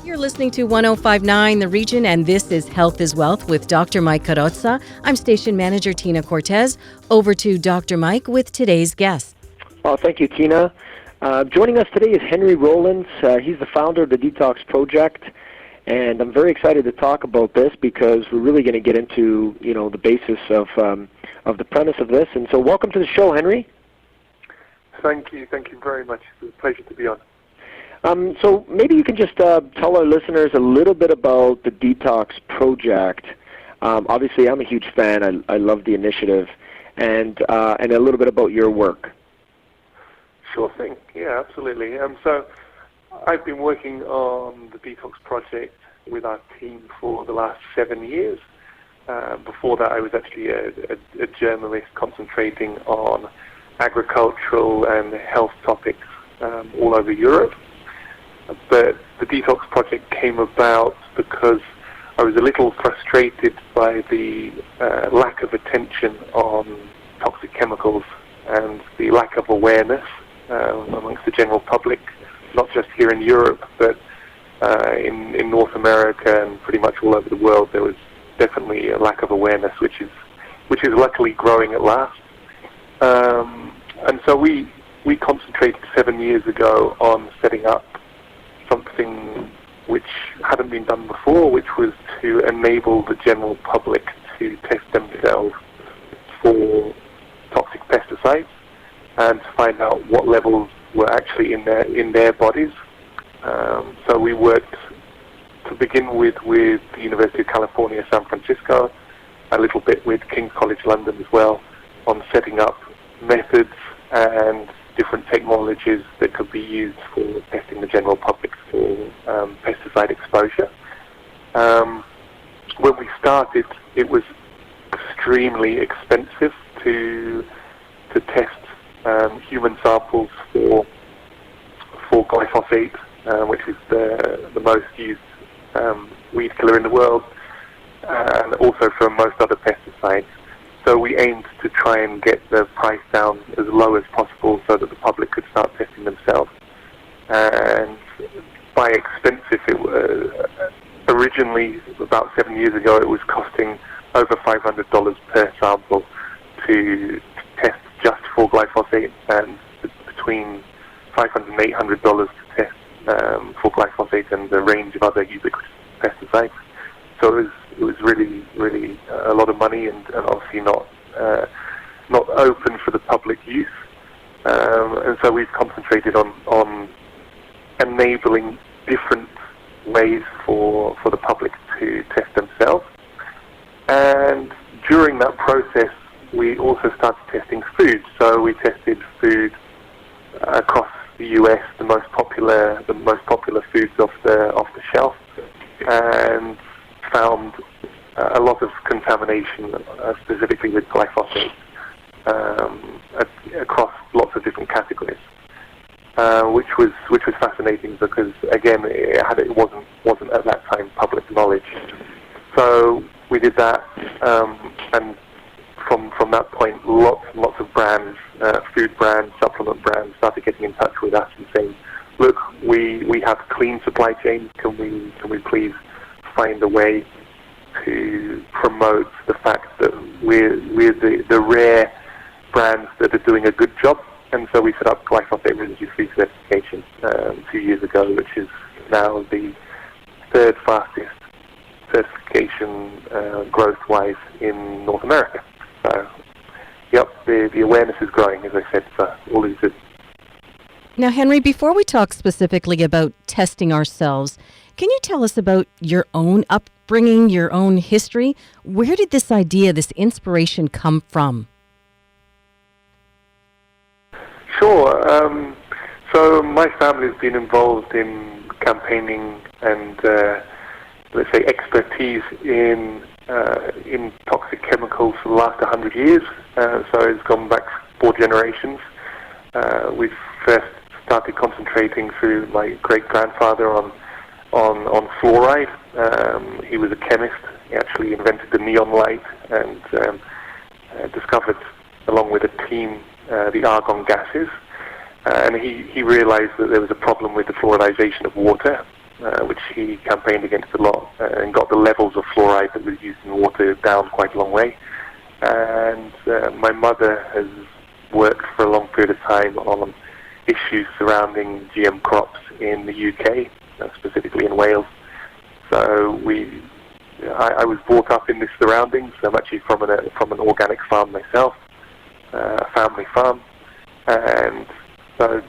You're listening to 1059 The Region, and this is Health is Wealth with Dr. Mike Carrozza. I'm station manager Tina Cortez. Over to Dr. Mike with today's guest. Oh, thank you, Tina. Joining us today is Henry Rollins. He's the founder of the Detox Project, and I'm very excited to talk about this because we're really going to get into, the basis of the premise of this. And so, welcome to the show, Henry. Thank you very much. It's a pleasure to be on. So maybe you can just tell our listeners a little bit about the Detox Project. Obviously, I'm a huge fan. I love the initiative, and a little bit about your work. Sure thing. Yeah, absolutely. So I've been working on the Detox Project with our team for the last 7 years. Before that, I was actually a journalist concentrating on agricultural and health topics all over Europe. But the Detox Project came about because I was a little frustrated by the lack of attention on toxic chemicals and the lack of awareness amongst the general public, not just here in Europe, but in North America and pretty much all over the world. There was definitely a lack of awareness, which is luckily growing at last. And so we concentrated 7 years ago on setting up something which hadn't been done before, which was to enable the general public to test themselves for toxic pesticides and to find out what levels were actually in their bodies. So we worked to begin with the University of California, San Francisco, a little bit with King's College London as well, on setting up methods and different technologies that could be used for testing the general public for pesticide exposure. When we started, it was extremely expensive to test human samples for glyphosate, which is the most used weed killer in the world, and also for most other pesticides. So we aimed to try and get the price down as low as possible so that the public could start testing themselves. And by expensive, it was originally, about 7 years ago, it was costing over $500 per sample to test just for glyphosate, and between $500 and $800 to test for glyphosate and a range of other ubiquitous pesticides. So it was really, really a lot of money, and obviously not open for the public use. And so we've concentrated on enabling different ways for the public to test themselves. And during that process, we also started testing food. So we tested food across the US, the most popular foods off the shelf, and found a lot of contamination, specifically with glyphosate, across lots of different categories, which was fascinating because again it wasn't at that time public knowledge. So we did that, and from that point, lots of brands, food brands, supplement brands, started getting in touch with us and saying, "Look, we have clean supply chains. Can we please find a way to promote the fact that we're the rare brands that are doing a good job?" And so we set up glyphosate residue-free certification 2 years ago, which is now the third fastest certification growth-wise in North America. So, yep, the awareness is growing, as I said, so all is good. Now, Henry, before we talk specifically about testing ourselves, can you tell us about your own upbringing, your own history? Where did this idea, this inspiration come from? Sure. So my family has been involved in campaigning and, let's say, expertise in toxic chemicals for the last 100 years. So it's gone back 4 generations. We've first started concentrating through my great-grandfather on fluoride. He was a chemist. He actually invented the neon light and discovered, along with a team, the argon gases. And he realized that there was a problem with the fluoridization of water. which he campaigned against a lot and got the levels of fluoride that was used in water down quite a long way. And my mother has worked for a long period of time on issues surrounding GM crops in the UK, specifically in Wales. So I was brought up in this surroundings. I'm actually from an organic farm myself, a family farm, and so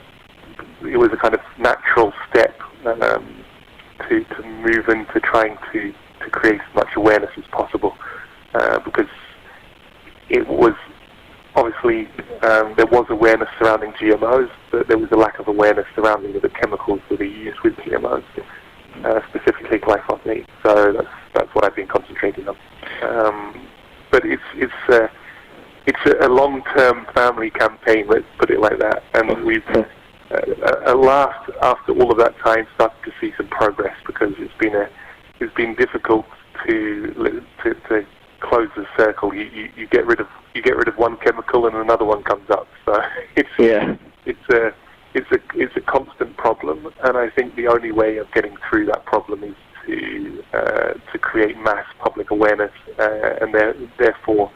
it was a kind of natural step to move into trying to create as much awareness as possible, because it was obviously there was awareness surrounding GMOs, but there was a lack of awareness surrounding the chemicals that are used with GMOs, specifically glyphosate. So that's what I've been concentrating on. But it's a long-term family campaign, let's put it like that, and we've at last, after all of that time, started to see some progress, because it's been difficult to close the circle. You get rid of one chemical and another one comes up. So it's a constant problem, and I think the only way of getting through that problem is to create mass public awareness, and therefore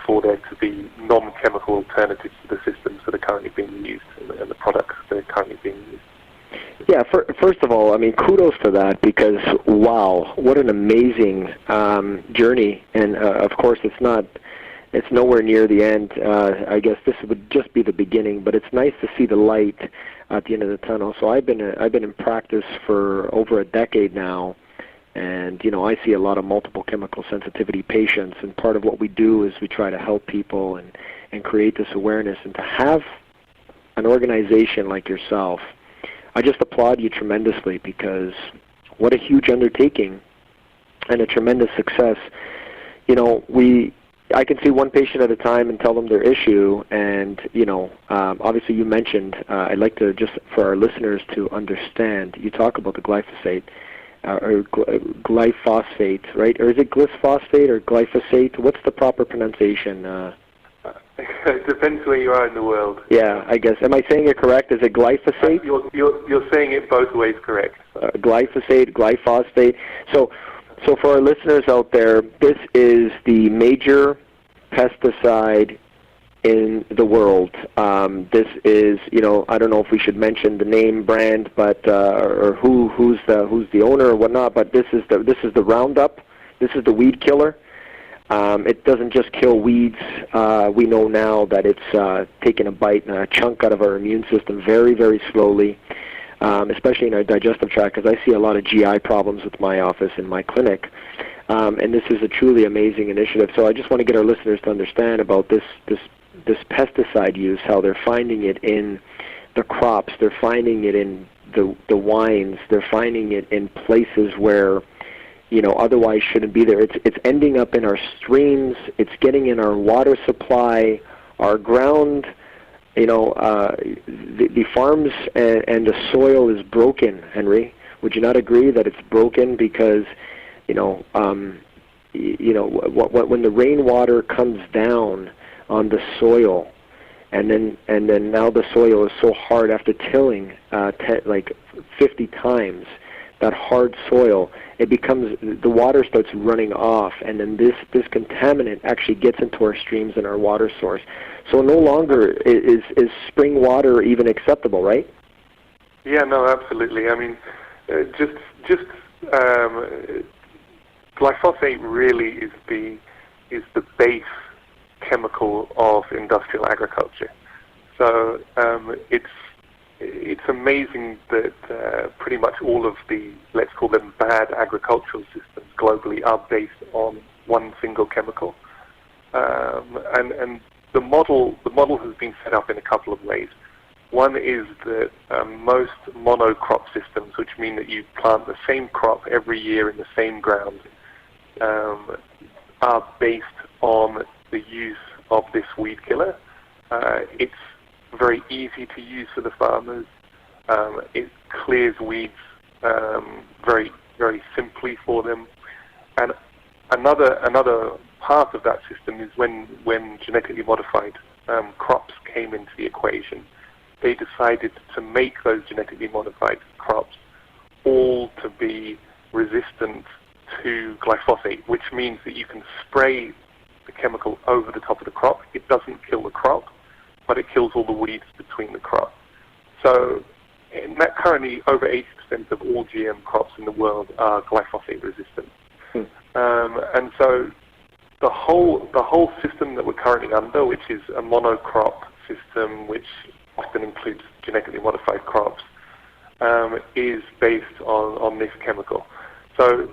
for there to be non-chemical alternatives to the systems that are currently being used and the products that are currently being used. Yeah, first of all, I mean, kudos to that, because, wow, what an amazing journey. And, of course, it's nowhere near the end. I guess this would just be the beginning, but it's nice to see the light at the end of the tunnel. So I've been in practice for over a decade now, and, I see a lot of multiple chemical sensitivity patients, and part of what we do is we try to help people and create this awareness, and to have an organization like yourself, I just applaud you tremendously, because what a huge undertaking and a tremendous success. I can see one patient at a time and tell them their issue, and, obviously you mentioned, I'd like to just, for our listeners to understand, you talk about the glyphosate, or glyphosate, right? Or is it glyphosate or glyphosate? What's the proper pronunciation? It depends where you are in the world. Yeah, I guess. Am I saying it correct? Is it glyphosate? You're saying it both ways correct. Glyphosate, glyphosate. So for our listeners out there, this is the major pesticide in the world. This is, I don't know if we should mention the name, brand, but or who's the owner or whatnot. But this is the Roundup. This is the weed killer. It doesn't just kill weeds. We know now that it's taking a bite and a chunk out of our immune system very, very slowly, especially in our digestive tract, because I see a lot of GI problems with my office and my clinic. And this is a truly amazing initiative. So I just want to get our listeners to understand about this pesticide use, how they're finding it in the crops, they're finding it in the wines, they're finding it in places where otherwise shouldn't be there. It's ending up in our streams. It's getting in our water supply, our ground. The farms and the soil is broken. Henry, would you not agree that it's broken? Because when the rainwater comes down on the soil, and then now the soil is so hard after tilling like 50 times. That hard soil, it becomes, the water starts running off, and then this contaminant actually gets into our streams and our water source. So no longer is spring water even acceptable, right? Yeah, no, absolutely. I mean, glyphosate really is the base chemical of industrial agriculture. So it's amazing that pretty much all of the, let's call them bad agricultural systems globally, are based on one single chemical. And the model has been set up in a couple of ways. One is that most monocrop systems, which mean that you plant the same crop every year in the same ground, are based on the use of this weed killer. It's very easy to use for the farmers. It clears weeds very, very simply for them. And another part of that system is when genetically modified crops came into the equation, they decided to make those genetically modified crops all to be resistant to glyphosate, which means that you can spray the chemical over the top of the crop. It doesn't kill the crop, but it kills all the weeds between the crop. So currently over 80% of all GM crops in the world are glyphosate resistant. And so the whole system that we're currently under, which is a monocrop system, which often includes genetically modified crops, is based on this chemical. So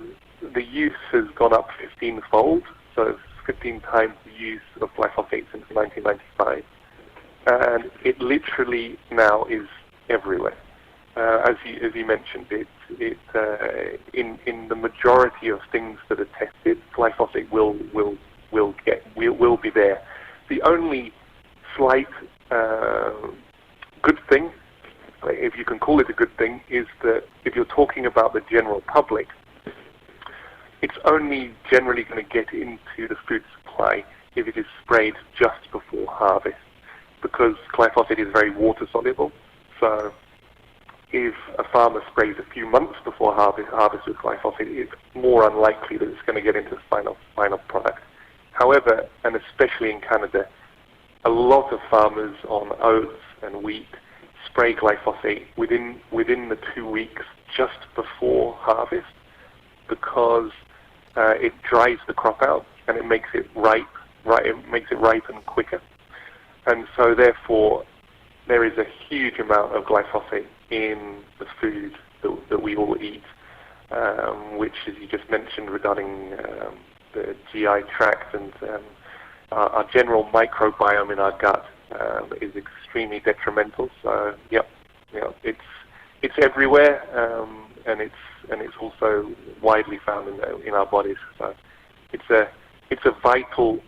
the use has gone up 15-fold, so it's 15 times the use of glyphosate since 1995. And it literally now is everywhere. As you mentioned, in the majority of things that are tested, glyphosate will be there. The only slight good thing, if you can call it a good thing, is that if you're talking about the general public, it's only generally going to get into the food supply if it is sprayed just before harvest, because glyphosate is very water soluble. So if a farmer sprays a few months before harvest with glyphosate, it's more unlikely that it's going to get into the final product. However, and especially in Canada, a lot of farmers on oats and wheat spray glyphosate within the 2 weeks just before harvest, because it dries the crop out and it makes it ripen quicker. And so therefore there is a huge amount of glyphosate in the food that we all eat, which, as you just mentioned, regarding the GI tract and our general microbiome in our gut is extremely detrimental. So, it's everywhere, and it's also widely found in our bodies. So, it's a vital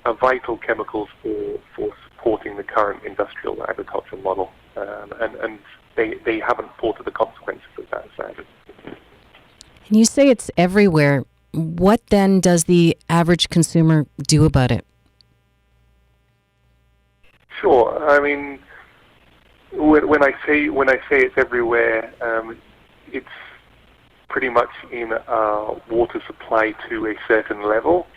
chemical for supporting the current industrial agriculture model, and they haven't thought of the consequences of that, sadly. And you say it's everywhere. What then does the average consumer do about it? Sure. I mean, when I say it's everywhere, it's pretty much in our water supply to a certain level.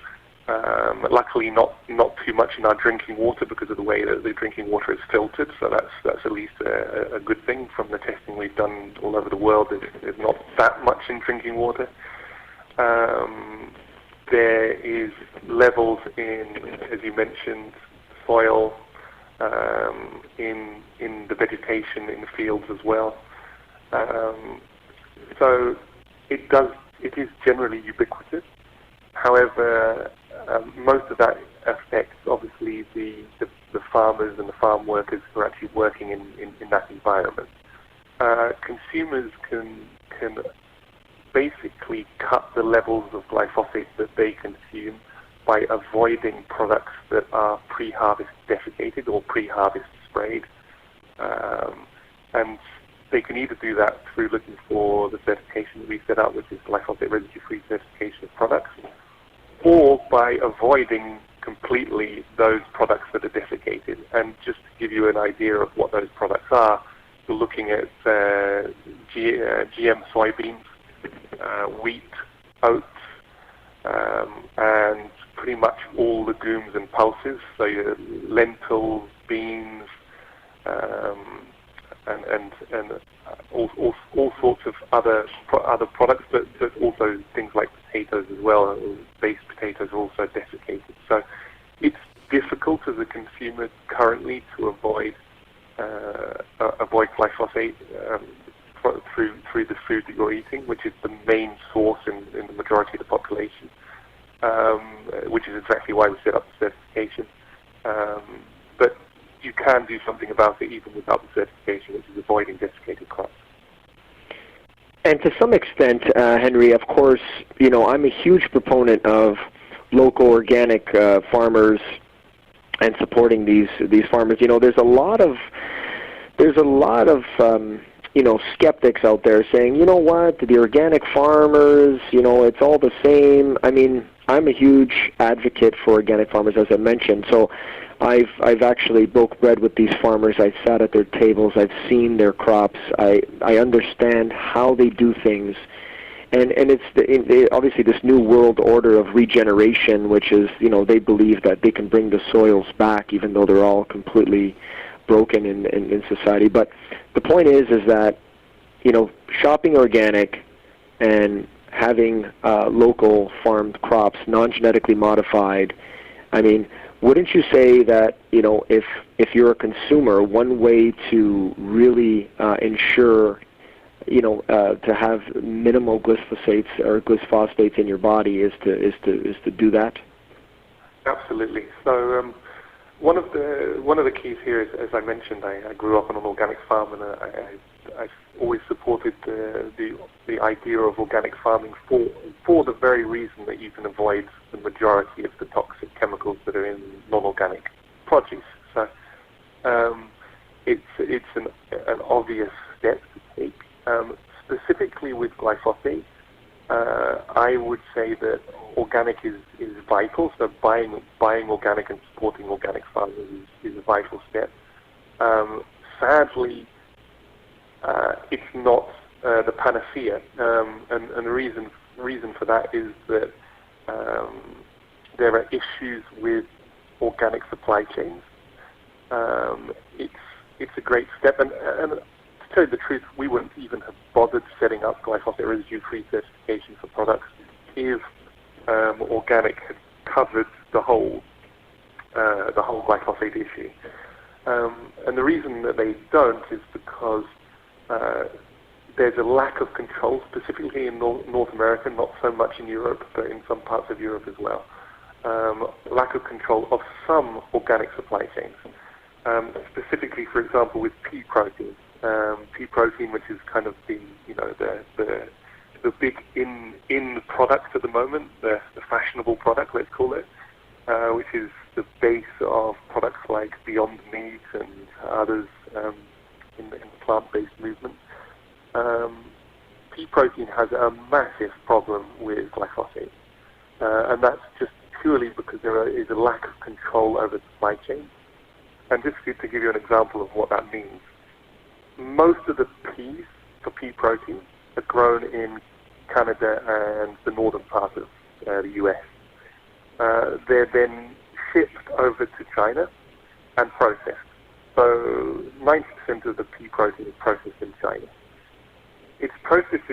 Luckily, not too much in our drinking water because of the way that the drinking water is filtered. So that's at least a good thing from the testing we've done all over the world. There's not that much in drinking water. There is levels in, as you mentioned, soil, in the vegetation in the fields as well. So it is generally ubiquitous. However, most of that affects obviously the farmers and the farm workers who are actually working in that environment. Consumers can basically cut the levels of glyphosate that they consume by avoiding products that are pre-harvest desiccated or pre-harvest sprayed. And they can either do that through looking for the certification that we set out, which is glyphosate residue-free certification of products, or by avoiding completely those products that are desiccated. And just to give you an idea of what those products are, we're looking at GM soybeans, wheat, oats, and pretty much all legumes and pulses, so your lentils, beans, and all sorts of other products, but also things like potatoes as well. Baked potatoes are also desiccated. So it's difficult as a consumer currently to avoid glyphosate through the food that you're eating, which is the main source in the majority of the population, which is exactly why we set up the certification. But you can do something about it even without the certification, which is avoiding desiccated crops. And to some extent, Henry, of course, I'm a huge proponent of local organic farmers and supporting these farmers. There's a lot of skeptics out there saying, you know what, the organic farmers, it's all the same. I mean, I'm a huge advocate for organic farmers, as I mentioned. So I've actually broke bread with these farmers. I've sat at their tables. I've seen their crops. I understand how they do things. and it's obviously this new world order of regeneration, which is, they believe that they can bring the soils back, even though they're all completely broken in society. But the point is that, shopping organic and having local farmed crops, non-genetically modified. I mean, wouldn't you say that, if you're a consumer, one way to really ensure, to have minimal glyphosates or glyphosates in your body is to do that? Absolutely. So one of the keys here is, as I mentioned, I grew up on an organic farm, and I've always supported the idea of organic farming for the very reason that you can avoid the majority of the toxic chemicals that are in non-organic produce. So it's an obvious step to take. Specifically with glyphosate, I would say that organic is vital. So buying organic and supporting organic farming is a vital step. Sadly, it's not the panacea, and the reason for that is that there are issues with organic supply chains. It's a great step, and to tell you the truth, we wouldn't even have bothered setting up glyphosate residue-free certification for products if organic had covered the whole glyphosate issue. And the reason that they don't is because there's a lack of control, specifically in North America, not so much in Europe, but in some parts of Europe as well. Lack of control of some organic supply chains. Specifically, for example, with pea protein. Pea protein, which is kind of the big in product at the moment, the fashionable product, let's call it, which is the base of products like Beyond Meat and others in the plant-based movement. Pea protein has a massive problem with glyphosate, and that's just purely because there is a lack of control over the supply chain. And just to give you an example of what that means, most of the peas for pea protein are grown in Canada and the northern part of the US. They're then shipped over to China and processed. So 90% of the pea protein is processed in China. It's processed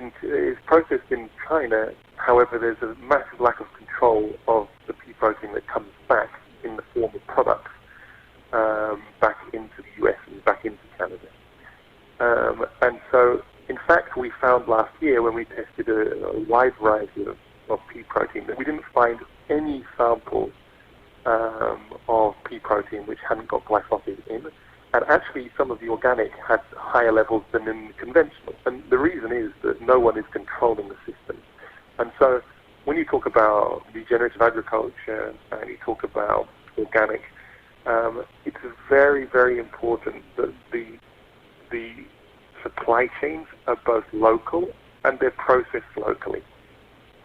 in China. However, there's a massive lack of control of the pea protein that comes back in the form of products back into the US and back into Canada. And so, in fact, we found last year when we tested a wide variety of pea protein that we didn't find any samples of pea protein which hadn't got glyphosate in. And actually, some of the organic had higher levels than in the conventional. And the reason is that no one is controlling the system. And so, when you talk about regenerative agriculture and you talk about organic, it's very, very important that the supply chains are both local and they're processed locally.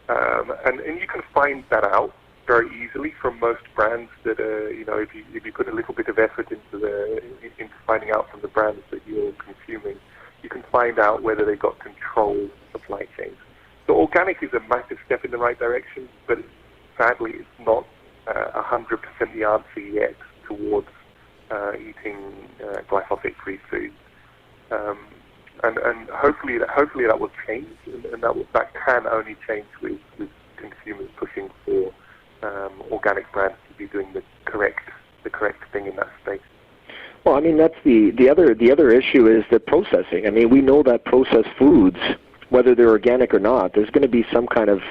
And you can find that out very easily from most brands that are, if you put a little bit of effort into finding out from the brands that you're consuming, you can find out whether they've got controlled supply chains. So organic is a massive step in the right direction, but sadly it's not 100% the answer yet towards eating glyphosate-free foods. And hopefully that will change, and that can only change with consumers pushing for organic brands to be doing the correct thing in that space. Well, I mean, that's the other issue is the processing. I mean, we know that processed foods, whether they're organic or not, there's going to be some kind of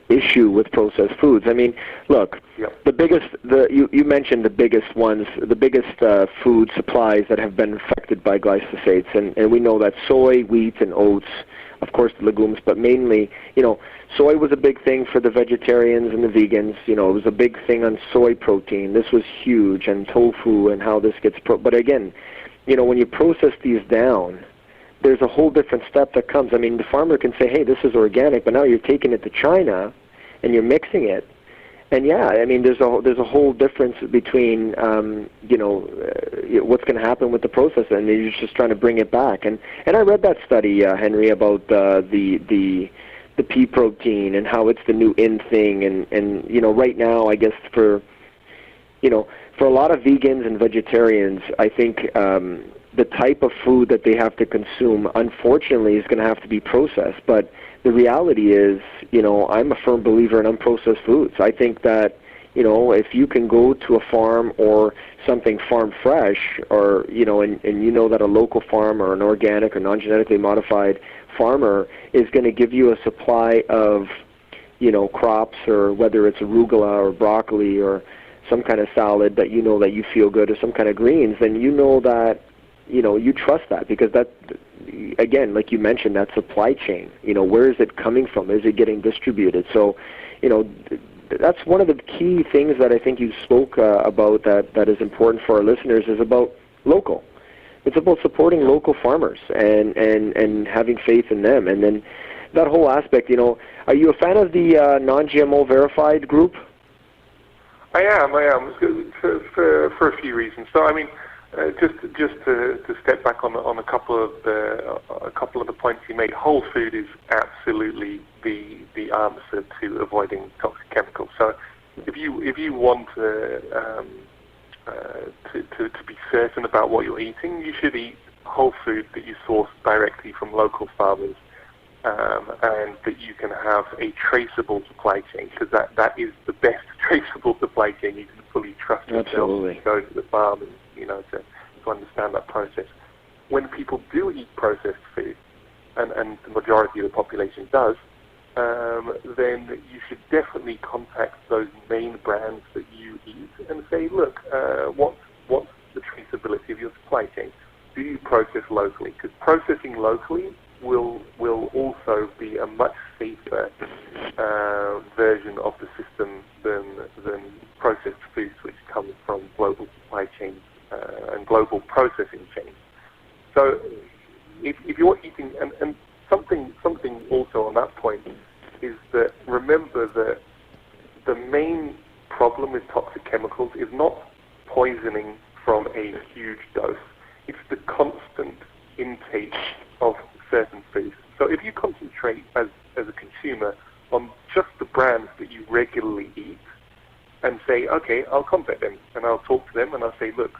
issue with processed foods. I mean, look, yep. You mentioned the biggest ones, the biggest food supplies that have been affected by glyphosates, and we know that soy, wheat, and oats, of course the legumes, but mainly, soy was a big thing for the vegetarians and the vegans. It was a big thing on soy protein. This was huge, and tofu and how this gets but again, when you process these down, there's a whole different step that comes. I mean, the farmer can say, hey, this is organic, but now you're taking it to China and you're mixing it. And yeah, I mean, there's a whole difference between, what's going to happen with the process, and you're just trying to bring it back. And I read that study, Henry, about the the pea protein and how it's the new in thing, and right now, I guess for a lot of vegans and vegetarians, I think the type of food that they have to consume, unfortunately, is going to have to be processed. But the reality is, I'm a firm believer in unprocessed foods. I think that, if you can go to a farm or something farm fresh, or, and you know that a local farm or an organic or non-genetically modified farmer is going to give you a supply of, crops, or whether it's arugula or broccoli or some kind of salad that that you feel good, or some kind of greens, then that, you trust that, because that, again, like you mentioned, that supply chain, where is it coming from? Is it getting distributed? So, that's one of the key things that I think you spoke about that is important for our listeners, is about local. It's about supporting local farmers and having faith in them. And then that whole aspect, are you a fan of the non-GMO verified group? I am. For a few reasons. So, I mean, just to step back on a couple of the points you made, whole food is absolutely the answer to avoiding toxic chemicals. So, if you want to be certain about what you're eating, you should eat whole food that you source directly from local farmers, and that you can have a traceable supply chain, because that is the best traceable supply chain. You can fully trust yourself. Absolutely. To go to the farm and to understand that process. When people do eat processed food, and the majority of the population does, then you should definitely contact those main brands that you eat and say, look, what's the traceability of your supply chain? Do you process locally? Because processing locally will also be a much safer version of the system than processed foods, which come from global supply chains and global processing chains. So if you're eating, and something also on that point is that, remember that the main problem with toxic chemicals is not poisoning from a huge dose. It's the constant intake of certain foods. So if you concentrate as a consumer on just the brands that you regularly eat, and say, okay, I'll contact them and I'll talk to them and I'll say, look,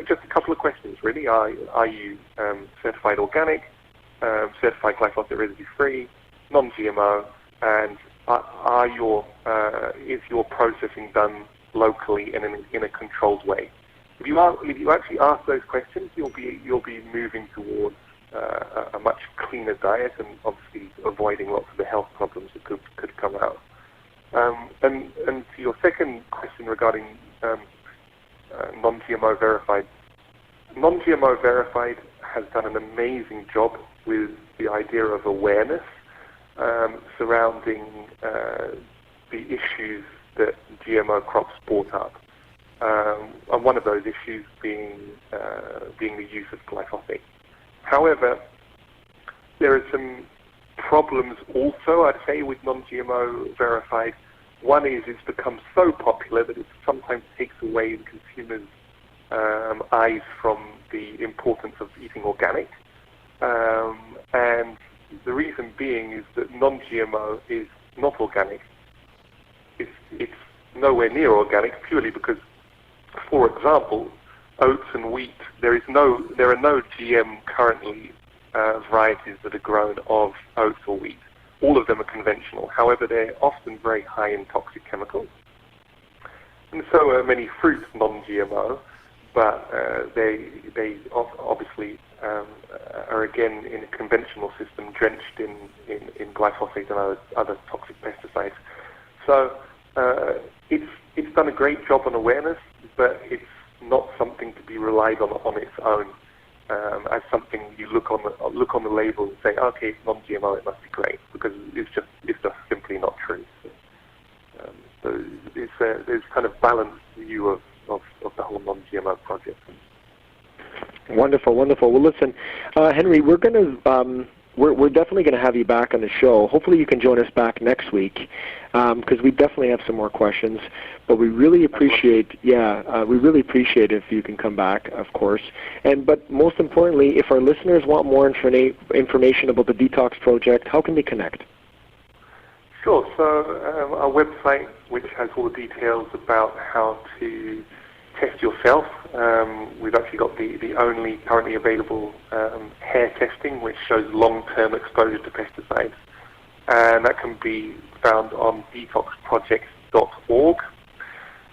just a couple of questions really. Are you certified organic, certified glyphosate residue-free, non-GMO, and is your processing done locally and in a controlled way? If you actually ask those questions, you'll be moving towards a much cleaner diet, and obviously avoiding lots of the health problems that could come out. And to your second question regarding non-GMO verified, non-GMO verified has done an amazing job with the idea of awareness surrounding the issues that GMO crops brought up. And one of those issues being the use of glyphosate. However, there are some problems also, I'd say, with non-GMO verified. One is it's become so popular that it sometimes takes away the consumer's eyes from the importance of eating organic. And the reason being is that non-GMO is not organic. It's nowhere near organic, purely because, for example, oats and wheat, there are no GM currently varieties that are grown of oats or wheat. All of them are conventional. However, they're often very high in toxic chemicals. And so are many fruits non-GMO, but they obviously are again in a conventional system, drenched in glyphosate and other toxic pesticides. So it's done a great job on awareness, but it's not something to be relied on its own as something you look on the label and say, okay, it's non-GMO, it must be great, because it's just simply not true. So there's kind of balanced view of the whole non-GMO project. Wonderful, wonderful. Well, listen, Henry, we're going to we're definitely going to have you back on the show. Hopefully you can join us back next week, because we definitely have some more questions. But we really appreciate, we really appreciate if you can come back, of course. But most importantly, if our listeners want more information about the Detox Project, how can they connect? Sure. So our website, which has all the details about how to test yourself. We've actually got the only currently available hair testing, which shows long-term exposure to pesticides. And that can be found on detoxproject.org.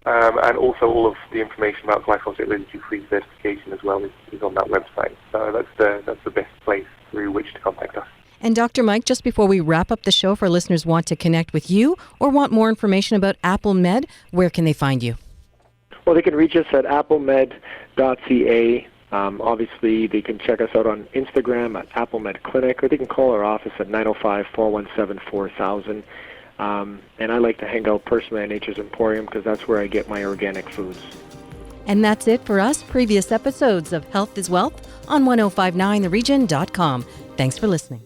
And also all of the information about glyphosate residue-free certification as well is on that website. So that's the best place through which to contact us. And Dr. Mike, just before we wrap up the show, if our listeners want to connect with you or want more information about AppleMed, where can they find you? Well, they can reach us at applemed.ca. Obviously, they can check us out on Instagram at AppleMed Clinic, or they can call our office at 905-417-4000. And I like to hang out personally at Nature's Emporium because that's where I get my organic foods. And that's it for us. Previous episodes of Health is Wealth on 1059theregion.com. Thanks for listening.